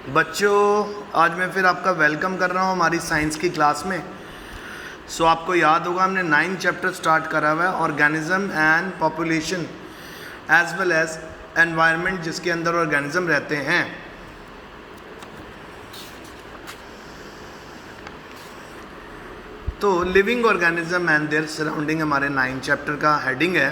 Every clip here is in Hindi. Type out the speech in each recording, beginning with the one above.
बच्चों, आज मैं फिर आपका वेलकम कर रहा हूँ हमारी साइंस की क्लास में। आपको याद होगा हमने 9 चैप्टर स्टार्ट करा हुआ है, organism and population as well as environment, जिसके अंदर ऑर्गेनिज्म रहते हैं। तो living organism and their surrounding हमारे 9 चैप्टर का हेडिंग है।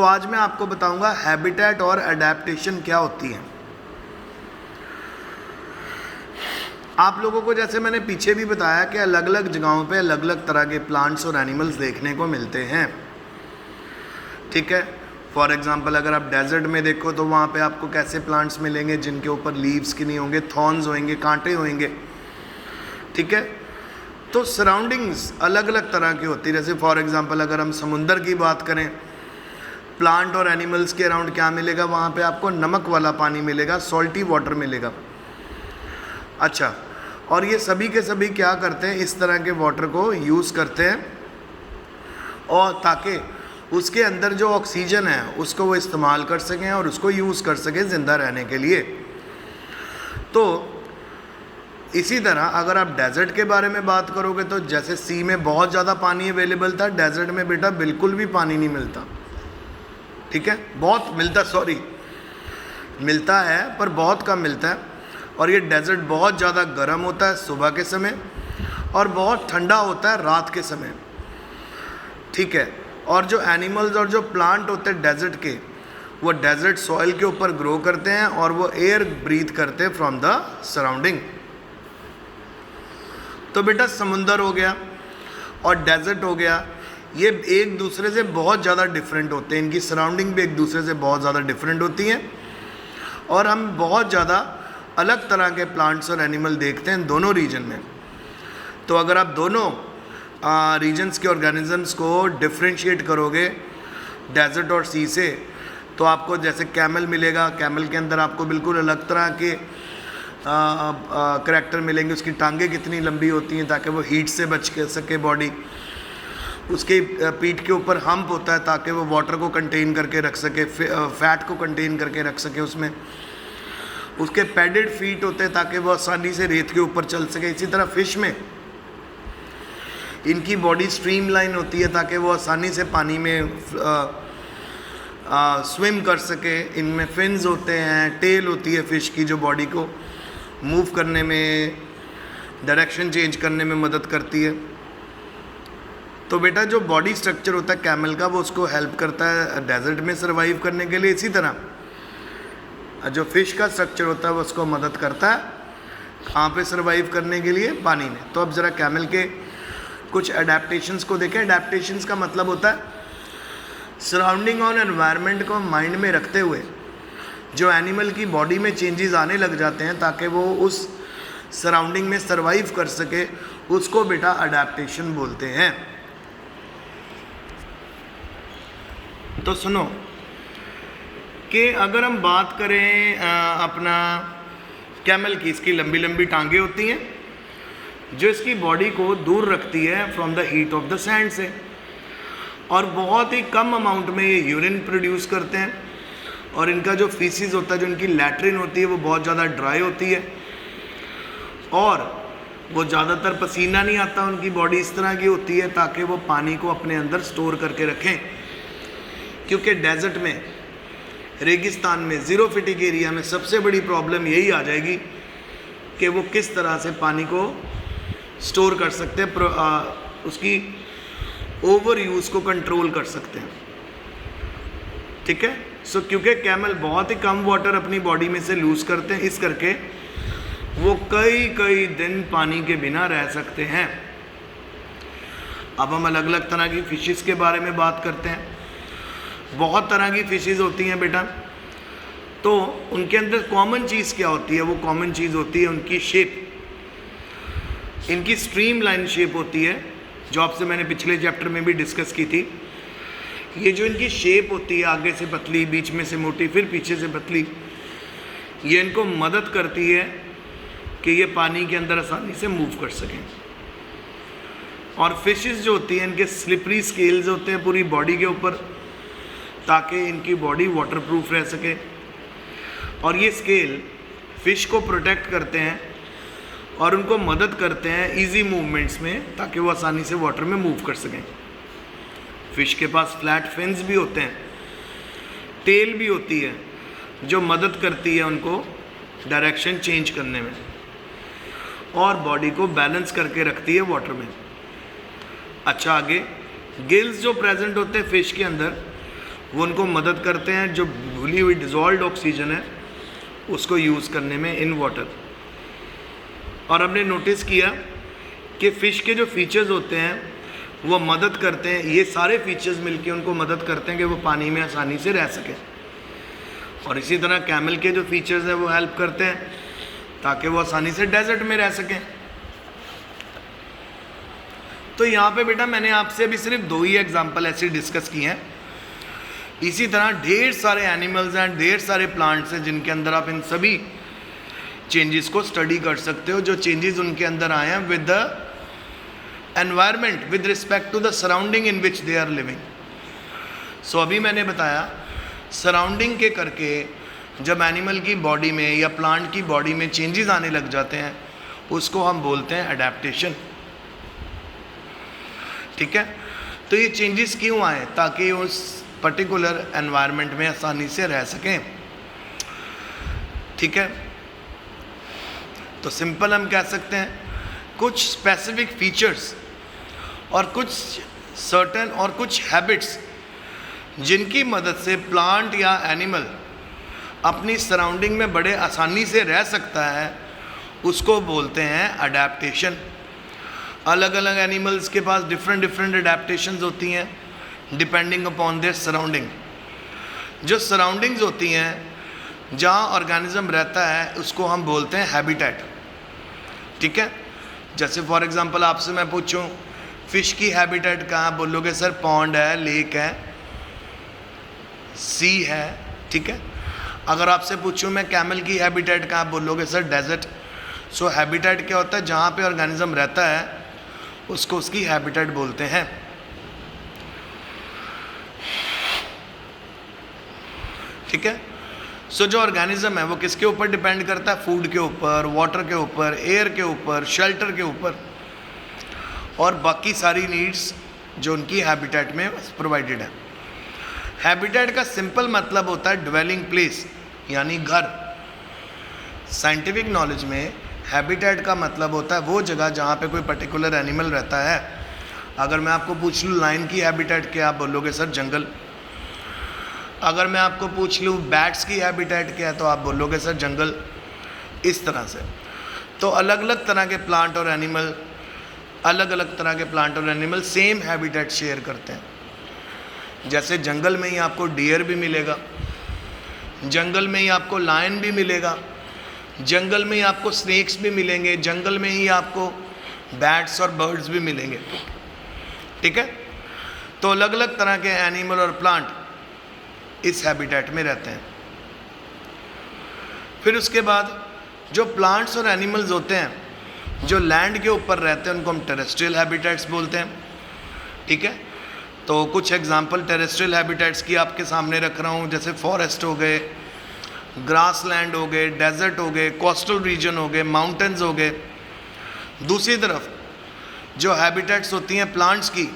आज मैं आपको बताऊंगा हैबिटेट और अडेप्टेशन क्या होती है। आप लोगों को जैसे मैंने पीछे भी बताया कि अलग अलग जगहों पे अलग अलग तरह के प्लांट्स और एनिमल्स देखने को मिलते हैं, ठीक है। फॉर एग्जांपल अगर आप डेजर्ट में देखो तो वहाँ पे आपको कैसे प्लांट्स मिलेंगे जिनके ऊपर लीव्स की नहीं होंगे, थॉर्न्स होंगे, कांटे होंगे, ठीक है। तो सराउंडिंग्स अलग अलग तरह की होती है। जैसे फॉर एग्जांपल अगर हम समुंदर की बात करें, प्लांट और एनिमल्स के अराउंड क्या मिलेगा, वहाँ पे आपको नमक वाला पानी मिलेगा, सॉल्टी वाटर मिलेगा। अच्छा, और ये सभी के सभी क्या करते हैं, इस तरह के वाटर को यूज़ करते हैं और ताकि उसके अंदर जो ऑक्सीजन है उसको वो इस्तेमाल कर सकें और उसको यूज़ कर सकें ज़िंदा रहने के लिए। तो इसी तरह अगर आप डेजर्ट के बारे में बात करोगे तो जैसे सी में बहुत ज़्यादा पानी अवेलेबल था, डेजर्ट में बेटा बिल्कुल भी पानी नहीं मिलता, ठीक है। बहुत मिलता है पर बहुत कम मिलता है। और ये डेजर्ट बहुत ज़्यादा गर्म होता है सुबह के समय और बहुत ठंडा होता है रात के समय, ठीक है। और जो एनिमल्स और जो प्लांट होते हैं डेजर्ट के, वो डेजर्ट सॉइल के ऊपर ग्रो करते हैं और वो एयर ब्रीथ करते हैं फ्रॉम द सराउंडिंग। तो बेटा समुंदर हो गया और डेजर्ट हो गया, ये एक दूसरे से बहुत ज़्यादा डिफरेंट होते हैं, इनकी सराउंडिंग भी एक दूसरे से बहुत ज़्यादा डिफरेंट होती हैं और हम बहुत ज़्यादा अलग तरह के प्लांट्स और एनिमल देखते हैं दोनों रीजन में। तो अगर आप दोनों रीजन्स के ऑर्गेनिजम्स को डिफ्रेंशिएट करोगे डेजर्ट और सी से, तो आपको जैसे कैमल मिलेगा, कैमल के अंदर आपको बिल्कुल अलग तरह के करैक्टर मिलेंगे। उसकी टांगें कितनी लंबी होती हैं ताकि वो हीट से बच के सके बॉडी। उसके पीठ के ऊपर हम्प होता है ताकि वो वाटर को कंटेन करके रख सके, फैट को कंटेन करके रख सके उसमें। उसके पैडेड फीट होते हैं ताकि वो आसानी से रेत के ऊपर चल सके। इसी तरह फिश में इनकी बॉडी स्ट्रीमलाइन होती है ताकि वो आसानी से पानी में स्विम कर सके। इनमें फिन्स होते हैं, टेल होती है फिश की जो बॉडी को मूव करने में, डायरेक्शन चेंज करने में मदद करती है। तो बेटा जो बॉडी स्ट्रक्चर होता है कैमल का, वो उसको हेल्प करता है डेजर्ट में सर्वाइव करने के लिए। इसी तरह जो फिश का स्ट्रक्चर होता है वो उसको मदद करता है कहाँ पे सर्वाइव करने के लिए, पानी में। तो अब ज़रा कैमल के कुछ अडेप्टेशंस को देखें। अडेप्टेशंस का मतलब होता है सराउंडिंग और एनवायरनमेंट को माइंड में रखते हुए जो एनिमल की बॉडी में चेंजेस आने लग जाते हैं ताकि वो उस सराउंडिंग में सर्वाइव कर सके, उसको बेटा अडेप्टेशन बोलते हैं। तो सुनो कि अगर हम बात करें अपना कैमल की, इसकी लंबी लंबी टांगें होती हैं जो इसकी बॉडी को दूर रखती है from the heat of the sand से, और बहुत ही कम अमाउंट में ये यूरिन प्रोड्यूस करते हैं। और इनका जो फीसिस होता है, जो इनकी लैट्रिन होती है, वो बहुत ज़्यादा ड्राई होती है और वो ज़्यादातर पसीना नहीं आता। उनकी बॉडी इस तरह की होती है ताकि वो पानी को अपने अंदर स्टोर करके रखें, क्योंकि डेजर्ट में, रेगिस्तान में, ज़ीरो फिटिक एरिया में सबसे बड़ी प्रॉब्लम यही आ जाएगी कि वो किस तरह से पानी को स्टोर कर सकते हैं, उसकी ओवर यूज़ को कंट्रोल कर सकते हैं, ठीक है। क्योंकि कैमल बहुत ही कम वाटर अपनी बॉडी में से लूज़ करते हैं, इस करके वो कई दिन पानी के बिना रह सकते हैं। अब हम अलग अलग तरह की फिशेस के बारे में बात करते हैं। बहुत तरह की फिशेस होती हैं बेटा। तो उनके अंदर कॉमन चीज़ क्या होती है? वो कॉमन चीज़ होती है उनकी शेप। इनकी स्ट्रीम लाइन शेप होती है, जो आपसे मैंने पिछले चैप्टर में भी डिस्कस की थी। ये जो इनकी शेप होती है, आगे से पतली, बीच में से मोटी, फिर पीछे से पतली, ये इनको मदद करती है कि ये पानी के अंदर आसानी से मूव कर सकें। और फिशेस जो होती हैं, इनके स्लिपरी स्केल्स होते हैं पूरी बॉडी के ऊपर ताकि इनकी बॉडी वाटरप्रूफ रह सके। और ये स्केल फ़िश को प्रोटेक्ट करते हैं और उनको मदद करते हैं इजी मूवमेंट्स में, ताकि वो आसानी से वाटर में मूव कर सकें। फ़िश के पास फ्लैट फिन्स भी होते हैं, टेल भी होती है जो मदद करती है उनको डायरेक्शन चेंज करने में और बॉडी को बैलेंस करके रखती है वाटर में। अच्छा, आगे गिल्स जो प्रेजेंट होते हैं फ़िश के अंदर, वो उनको मदद करते हैं जो घुली हुई डिज़ोल्व्ड ऑक्सीजन है उसको यूज़ करने में इन वाटर। और हमने नोटिस किया कि फ़िश के जो फीचर्स होते हैं वो मदद करते हैं, ये सारे फीचर्स मिलके उनको मदद करते हैं कि वो पानी में आसानी से रह सकें। और इसी तरह कैमल के जो फीचर्स हैं वो हेल्प करते हैं ताकि वो आसानी से डेजर्ट में रह सकें। तो यहाँ पे बेटा मैंने आपसे अभी सिर्फ 2 ही एग्जाम्पल ऐसे डिस्कस किए हैं। इसी तरह ढेर सारे एनिमल्स हैं, ढेर सारे प्लांट्स हैं जिनके अंदर आप इन सभी चेंजेस को स्टडी कर सकते हो, जो चेंजेस उनके अंदर आए हैं with the environment, with respect to the surrounding in which they are living. So अभी मैंने बताया सराउंडिंग के करके जब एनिमल की बॉडी में या प्लांट की बॉडी में चेंजेस आने लग जाते हैं उसको हम बोलते हैं अडेप्टेशन। ठीक है, तो ये चेंजेस क्यों आए? ताकि उस पर्टिकुलर एनवायरनमेंट में आसानी से रह सकें। ठीक है, तो सिंपल हम कह सकते हैं कुछ स्पेसिफिक फीचर्स और कुछ सर्टेन और कुछ हैबिट्स जिनकी मदद से प्लांट या एनिमल अपनी सराउंडिंग में बड़े आसानी से रह सकता है उसको बोलते हैं अडेप्टेशन। अलग अलग एनिमल्स के पास डिफरेंट डिफरेंट अडेप्टेशंस होती हैं डिपेंडिंग अपॉन देयर सराउंडिंग। जो सराउंडिंग्स होती हैं जहाँ ऑर्गेनिज्म रहता है उसको हम बोलते हैं हैबिटेट। ठीक है, जैसे फॉर एग्जांपल आपसे मैं पूछूं फ़िश की हैबिटेट कहाँ, बोलोगे सर पॉन्ड है, लेक है, सी है। ठीक है, अगर आपसे पूछूं मैं कैमल की हैबिटेट कहाँ, बोलोगे सर डेजर्ट। सो हैबिटेट क्या होता है? जहाँ पे ऑर्गेनिज्म रहता है उसको उसकी हैबिटेट बोलते हैं। ठीक है, सो जो ऑर्गेनिज्म है वो किसके ऊपर डिपेंड करता है? फूड के ऊपर, वाटर के ऊपर, एयर के ऊपर, शेल्टर के ऊपर और बाकी सारी नीड्स जो उनकी हैबिटेट में प्रोवाइडेड है। हैबिटेट का सिंपल मतलब होता है ड्वेलिंग प्लेस, यानी घर। साइंटिफिक नॉलेज में हैबिटेट का मतलब होता है वो जगह जहाँ पे कोई पर्टिकुलर एनिमल रहता है। अगर मैं आपको पूछ लूँ लायन की हैबिटेट क्या, आप बोलोगे सर जंगल। अगर मैं आपको पूछ लूँ बैट्स की हैबिटेट क्या है तो आप बोलोगे सर जंगल। इस तरह से तो अलग अलग तरह के प्लांट और एनिमल, अलग अलग तरह के प्लांट और एनिमल सेम हैबिटेट शेयर करते हैं। जैसे जंगल में ही आपको डियर भी मिलेगा, जंगल में ही आपको लायन भी मिलेगा, जंगल में ही आपको स्नेक्स भी मिलेंगे, जंगल में ही आपको बैट्स और बर्ड्स भी मिलेंगे। ठीक है, तो अलग अलग तरह के एनिमल और प्लांट इस हैबिटेट में रहते हैं। फिर उसके बाद जो प्लांट्स और एनिमल्स होते हैं जो लैंड के ऊपर रहते हैं उनको हम टेरेस्ट्रियल हैबिटेट्स बोलते हैं। ठीक है, तो कुछ एग्जांपल टेरेस्ट्रियल हैबिटेट्स की आपके सामने रख रहा हूँ, जैसे फॉरेस्ट हो गए, ग्रास लैंड हो गए, डेजर्ट हो गए, कोस्टल रीजन हो गए, माउंटेन्स हो गए। दूसरी तरफ जो हैबिटेट्स होती हैं प्लांट्स की,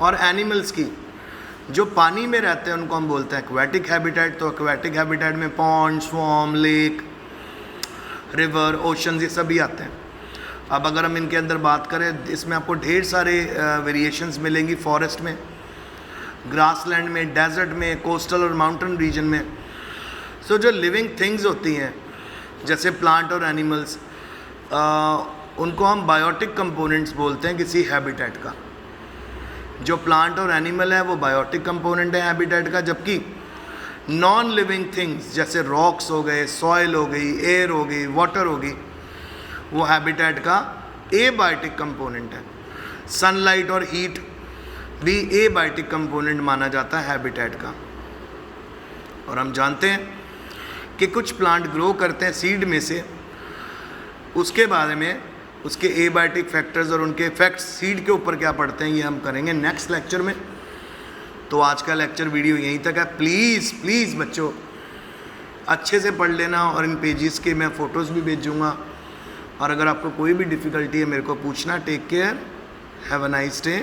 और एनिमल्स की जो पानी में रहते हैं उनको हम बोलते हैं एक्वेटिक हैबिटेट। तो एक्वेटिक हैबिटेट में pond, swarm, lake, river, oceans ये सभी आते हैं। अब अगर हम इनके अंदर बात करें, इसमें आपको ढेर सारे वेरिएशंस मिलेंगी। फॉरेस्ट में, ग्रासलैंड में, डेजर्ट में, कोस्टल और माउंटेन रीजन में। सो जो लिविंग थिंग्स होती हैं जैसे प्लांट और एनिमल्स, उनको हम बायोटिक कंपोनेंट्स बोलते हैं किसी हैबिटेट का। जो प्लांट और एनिमल है वो बायोटिक कंपोनेंट है हैबिटेट का, जबकि नॉन लिविंग थिंग्स जैसे रॉक्स हो गए, सॉइल हो गई, एयर हो गई, वाटर हो गई, वो हैबिटेट का एबायोटिक कंपोनेंट है। सनलाइट और हीट भी एबायोटिक कंपोनेंट माना जाता है हैबिटेट का। और हम जानते हैं कि कुछ प्लांट ग्रो करते हैं सीड में से, उसके बारे में उसके एबायोटिक फैक्टर्स और उनके इफेक्ट्स सीड के ऊपर क्या पड़ते हैं ये हम करेंगे नेक्स्ट लेक्चर में। तो आज का लेक्चर वीडियो यहीं तक है। प्लीज़ प्लीज़ बच्चों अच्छे से पढ़ लेना, और इन पेजेस के मैं फ़ोटोज़ भी भेजूँगा। और अगर आपको कोई भी डिफ़िकल्टी है मेरे को पूछना। Take care, have a nice day.